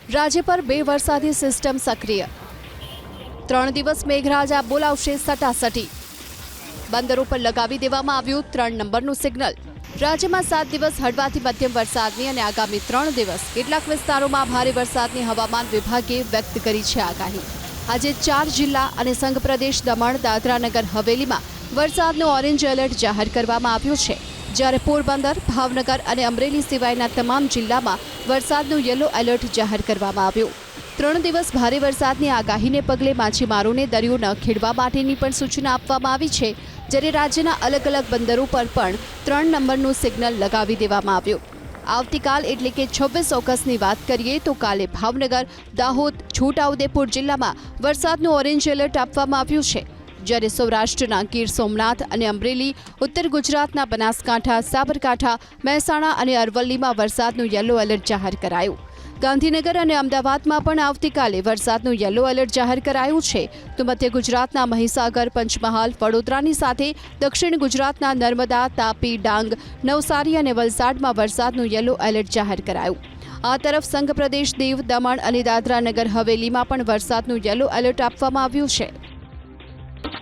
રાજ્ય પર બે વરસાદી સિસ્ટમ સક્રિય 3 દિવસ મેઘરાજા બોલાવશે સટાસટી બંદરો પર લગાવી દેવામાં આવ્યું 3 નંબરનું સિગ્નલ રાજ્યમાં 7 દિવસ હળવાથી મધ્યમ વરસાદની અને આગામી 3 દિવસ કેટલાક વિસ્તારોમાં ભારે વરસાદની હવામાન વિભાગે વ્યક્ત કરી છે આગાહી આજે 4 જિલ્લા અને સંઘ પ્રદેશ દમણ દાદરા નગર હવેલીમાં વરસાદનું ઓરેન્જ એલર્ટ જાહેર કરવામાં આવ્યું છે જ્યારે પોરબંદર ભાવનગર અને અમરેલી સિવાયના તમામ જિલ્લામાં વરસાદનું યલો એલર્ટ જાહેર કરવામાં આવ્યું 3 દિવસ ભારે વરસાદની આગાહીને પગલે માછીમારોને દરિયો ન ખેડવા માટેની પણ સૂચના આપવામાં આવી છે જ્યારે રાજ્યના અલગ અલગ બંદરો પર પણ 3 નંબરનું સિગ્નલ લગાવી દેવામાં આવ્યું આવતીકાલ એટલે કે 26 ઓગસ્ટની વાત કરીએ તો કાલે ભાવનગર દાહોદ છોટાઉદેપુર જિલ્લામાં વરસાદનું ઓરેન્જ એલર્ટ આપવામાં આવ્યું છે જ્યારે સૌરાષ્ટ્રના ગીર સોમનાથ અને અમરેલી ઉત્તર ગુજરાતના બનાસકાંઠા સાબરકાંઠા મહેસાણા અને અરવલ્લીમાં વરસાદનું યલો એલર્ટ જાહેર કરાયું ગાંધીનગર અને અમદાવાદમાં પણ આવતીકાલે વરસાદનું યલો એલર્ટ જાહેર કરાયું છે તો મધ્ય ગુજરાતના મહીસાગર પંચમહાલ વડોદરાની સાથે દક્ષિણ ગુજરાતના નર્મદા તાપી ડાંગ નવસારી અને વલસાડમાં વરસાદનું યલો એલર્ટ જાહેર કરાયું આ તરફ સંઘ પ્રદેશ દીવ દમણ અને દાદરા નગર હવેલીમાં પણ વરસાદનું યલો એલર્ટ આપવામાં આવ્યું છે